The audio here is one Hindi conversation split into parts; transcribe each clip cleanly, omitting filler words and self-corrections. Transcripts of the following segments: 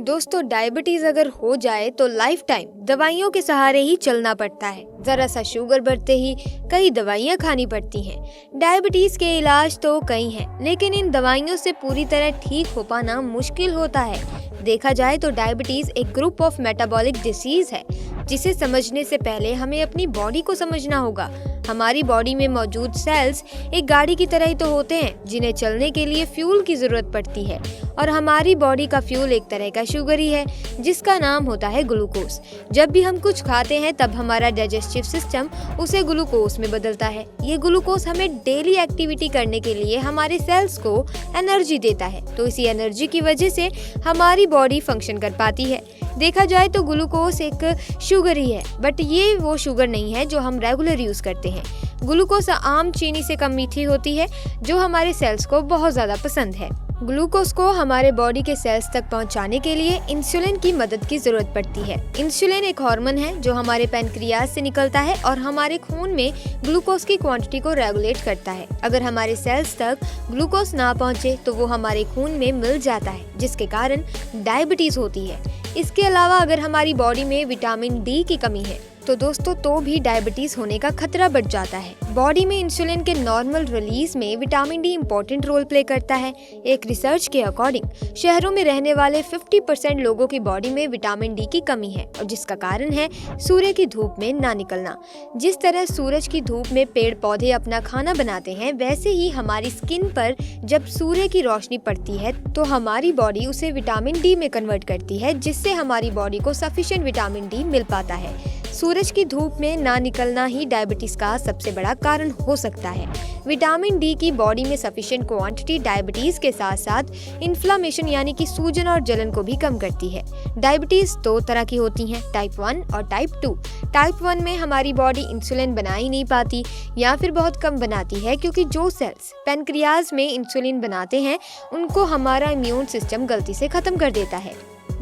दोस्तों, डायबिटीज अगर हो जाए तो लाइफ टाइम दवाइयों के सहारे ही चलना पड़ता है। जरा सा शुगर बढ़ते ही कई दवाइयाँ खानी पड़ती हैं। डायबिटीज के इलाज तो कई हैं, लेकिन इन दवाइयों से पूरी तरह ठीक हो पाना मुश्किल होता है। देखा जाए तो डायबिटीज एक ग्रुप ऑफ मेटाबॉलिक डिसीज है, जिसे समझने से पहले हमें अपनी बॉडी को समझना होगा। हमारी बॉडी में मौजूद सेल्स एक गाड़ी की तरह ही तो होते हैं, जिन्हें चलने के लिए फ्यूल की जरूरत पड़ती है। और हमारी बॉडी का फ्यूल एक तरह का शुगर ही है, जिसका नाम होता है ग्लूकोज। जब भी हम कुछ खाते हैं तब हमारा डाइजेस्टिव सिस्टम उसे ग्लूकोज में बदलता है। ये ग्लूकोज हमें डेली एक्टिविटी करने के लिए हमारे सेल्स को एनर्जी देता है, तो इसी एनर्जी की वजह से हमारी बॉडी फंक्शन कर पाती है। देखा जाए तो ग्लूकोज एक शुगर ही है, बट ये वो शुगर नहीं है जो हम रेगुलर यूज करते हैं। ग्लूकोज आम चीनी से कम मीठी होती है, जो हमारे सेल्स को बहुत ज्यादा पसंद है। ग्लूकोज को हमारे बॉडी के सेल्स तक पहुंचाने के लिए इंसुलिन की मदद की जरूरत पड़ती है। इंसुलिन एक हार्मोन है जो हमारे पैनक्रियाज से निकलता है और हमारे खून में ग्लूकोज की क्वांटिटी को रेगुलेट करता है। अगर हमारे सेल्स तक ग्लूकोज ना पहुंचे तो वो हमारे खून में मिल जाता है, जिसके कारण डायबिटीज होती है। इसके अलावा अगर हमारी बॉडी में विटामिन डी की कमी है तो दोस्तों भी डायबिटीज होने का खतरा बढ़ जाता है। बॉडी में इंसुलिन के नॉर्मल रिलीज में vitamin D important role play करता है। एक रिसर्च के अकॉर्डिंग शहरों में रहने वाले 50% लोगों की बॉडी में विटामिन डी की कमी है, और जिसका कारण है सूर्य की धूप में ना निकलना। जिस तरह सूरज की धूप में पेड़ पौधे अपना खाना बनाते हैं, वैसे ही हमारी स्किन पर जब सूर्य की रोशनी पड़ती है तो हमारी बॉडी उसे विटामिन डी में कन्वर्ट करती है, जिससे हमारी बॉडी को सफिशिएंट विटामिन डी मिल पाता है। सूरज की धूप में ना निकलना ही डायबिटीज का सबसे बड़ा कारण हो सकता है। विटामिन डी की बॉडी में सफिशिएंट क्वांटिटी डायबिटीज के साथ साथ इन्फ्लामेशन यानी कि सूजन और जलन को भी कम करती है। डायबिटीज दो तरह की होती हैं, टाइप 1 और टाइप 2। टाइप 1 में हमारी बॉडी इंसुलिन बना ही नहीं पाती या फिर बहुत कम बनाती है, क्योंकि जो सेल्स पैनक्रियाज में इंसुलिन बनाते हैं उनको हमारा इम्यून सिस्टम गलती से खत्म कर देता है।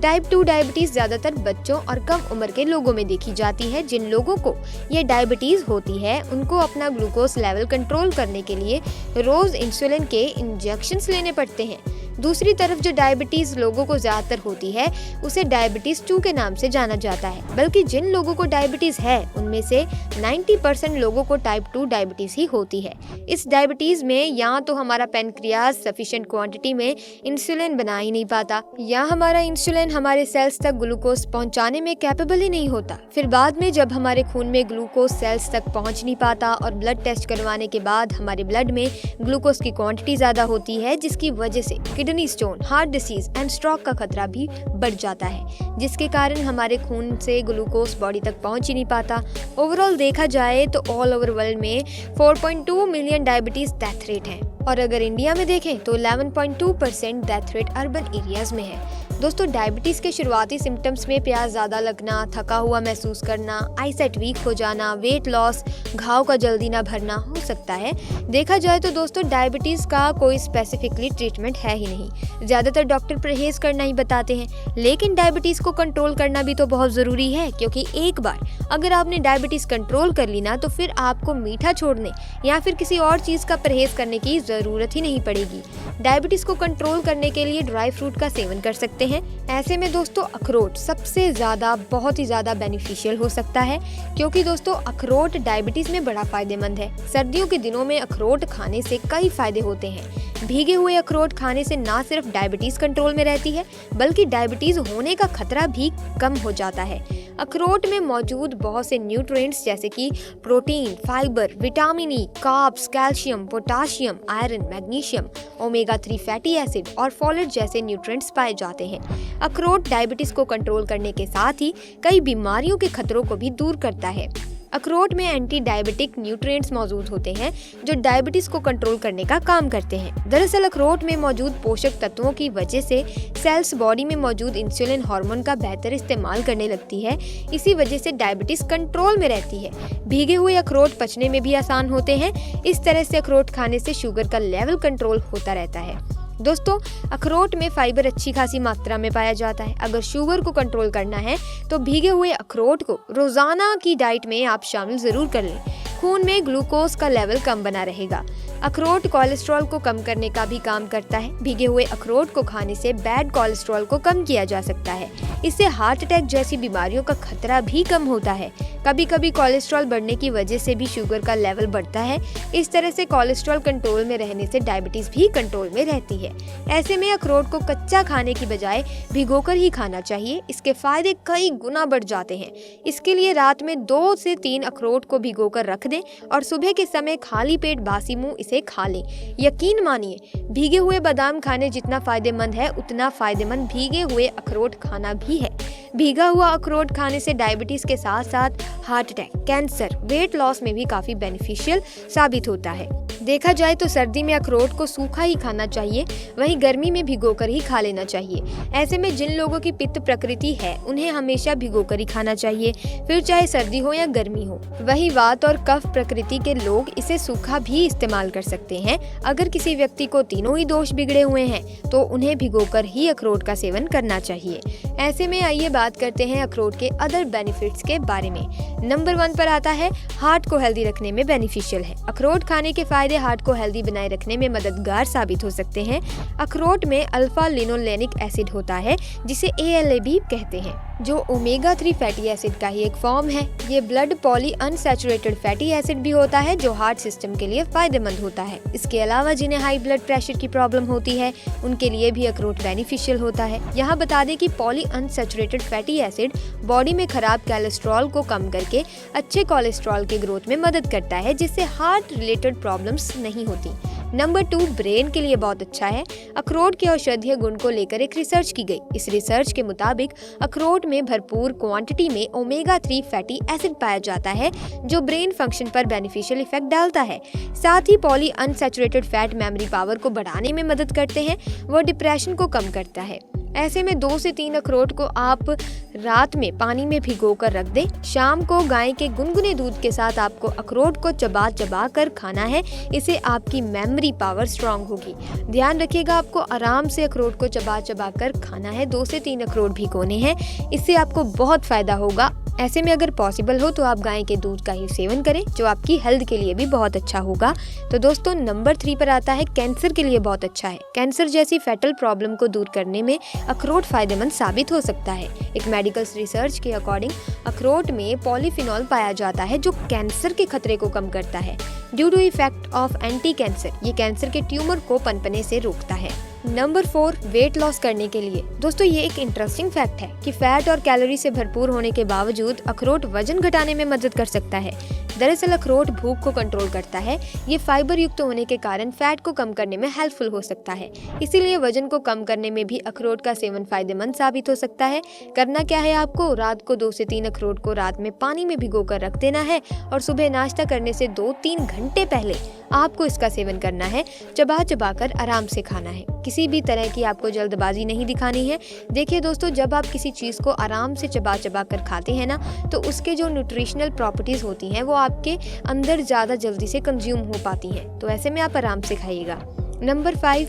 टाइप 2 डायबिटीज ज्यादातर बच्चों और कम उम्र के लोगों में देखी जाती है। जिन लोगों को ये डायबिटीज होती है उनको अपना ग्लूकोज लेवल कंट्रोल करने के लिए रोज इंसुलिन के इंजेक्शंस लेने पड़ते हैं। दूसरी तरफ जो डायबिटीज लोगों को ज्यादातर होती है उसे डायबिटीज 2 के नाम से जाना जाता है, बल्कि जिन लोगों को डायबिटीज है उनमें से 90% लोगों को टाइप 2 डायबिटीज ही होती है। इस डायबिटीज में या तो हमारा पैनक्रियाज सफिशिएंट क्वांटिटी में इंसुलिन बना ही नहीं पाता, या हमारा इंसुलिन हमारे सेल्स तक ग्लूकोज पहुंचाने में कैपेबल ही नहीं होता। फिर बाद में जब हमारे खून में ग्लूकोज सेल्स तक पहुंच नहीं पाता और ब्लड टेस्ट करवाने के बाद हमारे ब्लड में ग्लूकोज की क्वांटिटी ज्यादा होती है, जिसकी वजह से kidney stone, heart disease and stroke का खतरा भी बढ़ जाता है, जिसके कारण हमारे खून से ग्लूकोज बॉडी तक पहुंच ही नहीं पाता। ओवरऑल देखा जाए तो ऑल ओवर वर्ल्ड में 4.2 मिलियन डायबिटीज डेथ रेट है, और अगर इंडिया में देखें तो 11.2% डेथ रेट अर्बन एरियाज में है। दोस्तों, डायबिटीज के शुरुआती सिम्टम्स में प्यास ज्यादा लगना, थका हुआ महसूस करना, आईसाइट वीक हो जाना, वेट लॉस, घाव का जल्दी ना भरना हो सकता है। देखा जाए तो दोस्तों डायबिटीज का कोई स्पेसिफिकली ट्रीटमेंट है ही नहीं। ज्यादातर डॉक्टर परहेज करना ही बताते हैं, लेकिन डायबिटीज को कंट्रोल करना भी तो बहुत जरूरी है, क्योंकि एक बार अगर आपने डायबिटीज कंट्रोल कर ली ना तो फिर आपको मीठा छोड़ने या फिर किसी और चीज का परहेज करने की जरूरत ही नहीं पड़ेगी। डायबिटीज को कंट्रोल करने के लिए ड्राई फ्रूट का सेवन कर सकते हैं। ऐसे में दोस्तों अखरोट सबसे ज्यादा बहुत ही ज्यादा बेनिफिशियल हो सकता है, क्योंकि दोस्तों अखरोट डायबिटीज में बड़ा फायदेमंद है। सर्दियों के दिनों में अखरोट खाने से कई फायदे होते हैं। भीगे हुए अखरोट खाने से ना सिर्फ डायबिटीज कंट्रोल में रहती है, बल्कि डायबिटीज होने का खतरा भी कम हो जाता है। अखरोट में मौजूद बहुत से न्यूट्रिएंट्स जैसे कि protein, fibre, vitamin E, carbs, calcium, potassium, iron, magnesium, omega 3 fatty acid और फोलेट जैसे न्यूट्रिएंट्स पाए जाते हैं। अखरोट डायबिटीज को कंट्रोल करने के साथ ही कई बीमारियों के खतरों को भी दूर करता है। अखरोट में एंटी डायबिटिक न्यूट्रिएंट्स मौजूद होते हैं जो डायबिटीज को कंट्रोल करने का काम करते हैं। दरअसल अखरोट में मौजूद पोषक तत्वों की वजह से सेल्स बॉडी में मौजूद इंसुलिन हार्मोन का बेहतर इस्तेमाल करने लगती है। इसी वजह से डायबिटीज कंट्रोल में रहती है। भीगे हुए अखरोट पचने में भी आसान होते हैं। इस तरह से अखरोट खाने से शुगर का लेवल कंट्रोल होता रहता है। दोस्तों, अखरोट में फाइबर अच्छी खासी मात्रा में पाया जाता है। अगर शुगर को कंट्रोल करना है तो भीगे हुए अखरोट को रोजाना की डाइट में आप शामिल जरूर कर लें। खून में ग्लूकोज का लेवल कम बना रहेगा। अखरोट कोलेस्ट्रॉल को कम करने का भी काम करता है। भीगे हुए अखरोट को खाने से बैड कोलेस्ट्रॉल को कम किया जा सकता है। इससे हार्ट अटैक जैसी बीमारियों का खतरा भी कम होता है। कभी कभी कोलेस्ट्रॉल बढ़ने की वजह से भी शुगर का लेवल बढ़ता है। इस तरह से कोलेस्ट्रॉल कंट्रोल में रहने से डायबिटीज भी कंट्रोल में रहती है। ऐसे में अखरोट को कच्चा खाने की बजाय भिगोकर ही खाना चाहिए। इसके फायदे कई गुना बढ़ जाते हैं। इसके लिए रात में 2 से 3 अखरोट को भिगोकर रख दें और सुबह के समय खाली पेट बासी मुंह इसे खा लें। यकीन मानिए, भीगे हुए बादाम खाने जितना फायदेमंद है उतना फायदेमंद भीगे हुए अखरोट खाना भी है। भीगा हुआ अखरोट खाने से डायबिटीज के साथ साथ heart attack, cancer, weight loss में भी काफी बेनिफिशियल साबित होता है। देखा जाए तो सर्दी में अखरोट को सूखा ही खाना चाहिए, वहीं गर्मी में भिगोकर ही खा लेना चाहिए। ऐसे में जिन लोगों की पित्त प्रकृति है उन्हें हमेशा भिगोकर ही खाना चाहिए, फिर चाहे सर्दी हो या गर्मी हो। वहीं वात और कफ प्रकृति के लोग इसे सूखा भी इस्तेमाल कर सकते हैं। अगर किसी व्यक्ति को तीनों ही दोष बिगड़े हुए हैं तो उन्हें भिगोकर ही अखरोट का सेवन करना चाहिए। ऐसे में आइए बात करते हैं अखरोट के अदर बेनिफिट्स के बारे में। नंबर 1 पर आता है हार्ट को हेल्दी रखने में बेनिफिशियल है। अखरोट खाने के फायदे हार्ट को हेल्दी बनाए रखने में मददगार साबित हो सकते हैं। अखरोट में अल्फा लिनोलेनिक एसिड होता है जिसे ALA भी कहते हैं, जो ओमेगा 3 फैटी एसिड का ही एक फॉर्म है। ये blood poly unsaturated fatty acid भी होता है जो हार्ट सिस्टम के लिए फायदेमंद होता है। इसके अलावा जिन्हें हाई ब्लड प्रेशर की प्रॉब्लम होती है उनके लिए भी अखरोट बेनिफिशियल होता है। यहाँ बता दें कि poly unsaturated fatty acid body में खराब कोलेस्ट्रॉल को कम करके अच्छे कोलेस्ट्रॉल के ग्रोथ में मदद करता है, जिससे हार्ट रिलेटेड प्रॉब्लम्स नहीं होती। नंबर 2, ब्रेन के लिए बहुत अच्छा है। अखरोट के औषधीय गुण को लेकर एक रिसर्च की गई। इस रिसर्च के मुताबिक अखरोट में भरपूर क्वांटिटी में ओमेगा 3 फैटी एसिड पाया जाता है जो ब्रेन फंक्शन पर बेनिफिशियल इफेक्ट डालता है। साथ ही poly unsaturated fat memory power को बढ़ाने में मदद करते हैं, वो डिप्रेशन को कम करता है। ऐसे में 2 से 3 अखरोट को आप रात में पानी में भिगो कर रख दें। शाम को गाय के गुनगुने दूध के साथ आपको अखरोट को चबा चबा कर खाना है। इससे आपकी मेमोरी पावर स्ट्रांग होगी। ध्यान रखिएगा, आपको आराम से अखरोट को चबा चबा कर खाना है। 2 से 3 अखरोट भिगोने हैं, इससे आपको बहुत फायदा होगा। ऐसे में अगर पॉसिबल हो तो आप गाय के दूध का ही सेवन करें, जो आपकी हेल्थ के लिए भी बहुत अच्छा होगा। तो दोस्तों नंबर 3 पर आता है कैंसर के लिए बहुत अच्छा है। कैंसर जैसी फैटल प्रॉब्लम को दूर करने में अखरोट फायदेमंद साबित हो सकता है। एक मेडिकल रिसर्च के अकॉर्डिंग अखरोट में पॉलीफिनॉल पाया जाता है जो कैंसर के खतरे को कम करता है। Due to effect of anti cancer, ये कैंसर के ट्यूमर को पनपने से रोकता है। नंबर 4, वेट लॉस करने के लिए। दोस्तों ये एक इंटरेस्टिंग फैक्ट है कि फैट और कैलोरी से भरपूर होने के बावजूद अखरोट वजन घटाने में मदद कर सकता है। दरअसल अखरोट भूख को कंट्रोल करता है। ये फाइबर युक्त होने के कारण फैट को कम करने में हेल्पफुल हो सकता है। इसीलिए वजन को कम करने में भी अखरोट का सेवन फायदेमंद साबित हो सकता है। करना क्या है, आपको रात को 2 से 3 अखरोट को रात में पानी में भिगोकर रख देना है और सुबह नाश्ता करने से 2-3 घंटे पहले आपको इसका सेवन करना है। चबा चबा कर आराम से खाना है। किसी भी तरह की आपको जल्दबाजी नहीं दिखानी है। देखिए दोस्तों, जब आप किसी चीज़ को आराम से चबा चबा कर खाते हैं ना, तो उसके जो न्यूट्रिशनल प्रॉपर्टीज होती हैं वो आपके अंदर ज़्यादा जल्दी से कंज्यूम हो पाती हैं। तो ऐसे में आप आराम से खाइएगा। नंबर 5,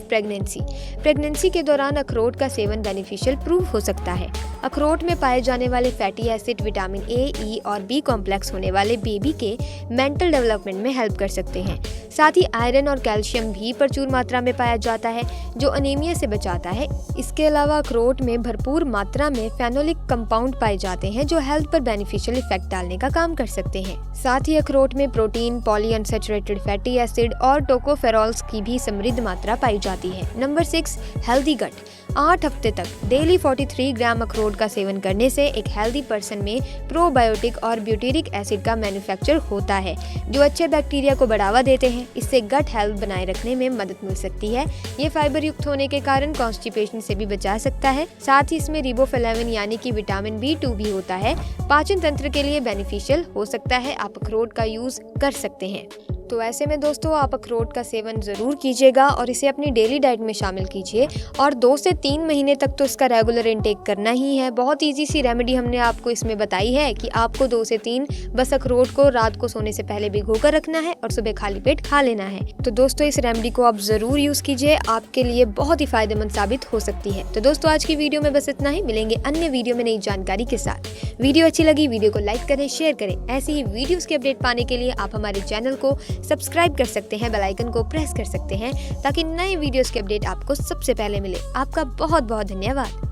प्रेगनेंसी के दौरान अखरोट का सेवन बेनिफिशियल प्रूव हो सकता है। अखरोट में पाए जाने वाले fatty acid vitamin A, E और B कॉम्प्लेक्स होने वाले बेबी के मेंटल डेवलपमेंट में हेल्प कर सकते हैं। साथ ही आयरन और कैल्शियम भी प्रचुर मात्रा में पाया जाता है जो अनीमिया से बचाता है। इसके अलावा अखरोट में भरपूर मात्रा में फेनोलिक कंपाउंड पाए जाते हैं जो हेल्थ पर बेनिफिशियल इफेक्ट डालने का काम कर सकते हैं। साथ ही अखरोट में protein, poly unsaturated fatty acid और टोकोफेरॉल्स की भी समृद्ध मात्रा पाई जाती है। Number 6, healthy gut. 8 हफ्ते तक डेली 43 ग्राम अखरोट का सेवन करने से एक हेल्दी पर्सन में प्रोबायोटिक और ब्यूटेरिक एसिड का मैन्युफैक्चर होता है जो अच्छे बैक्टीरिया को बढ़ावा देते हैं। इससे गट हेल्थ बनाए रखने में मदद मिल सकती है। ये फाइबर युक्त होने के कारण कॉन्स्टिपेशन से भी बचा सकता है। साथ ही इसमें रिबोफ्लेविन यानी कि विटामिन B2 भी होता है। पाचन तंत्र के लिए बेनिफिशियल हो सकता है। आप अखरोट का यूज कर सकते हैं। तो ऐसे में दोस्तों आप अखरोट का सेवन ज़रूर कीजिएगा और इसे अपनी डेली डाइट में शामिल कीजिए और 2 से 3 महीने तक तो इसका रेगुलर इनटेक करना ही है। बहुत ईजी सी रेमेडी हमने आपको इसमें बताई है कि आपको 2 से 3 बस अखरोट को रात को सोने से पहले भिगोकर रखना है और सुबह खाली पेट खा लेना है। तो दोस्तों इस रेमेडी को आप ज़रूर यूज़ कीजिए, आपके लिए बहुत ही फायदेमंद साबित हो सकती है। तो दोस्तों आज की वीडियो में बस इतना ही। मिलेंगे अन्य वीडियो में नई जानकारी के साथ। वीडियो अच्छी लगी वीडियो को लाइक करें, शेयर करें। ऐसी ही वीडियोज़ की अपडेट पाने के लिए आप हमारे चैनल को सब्सक्राइब कर सकते हैं, बेल आइकन को प्रेस कर सकते हैं ताकि नए वीडियोस के अपडेट आपको सबसे पहले मिले। आपका बहुत बहुत धन्यवाद।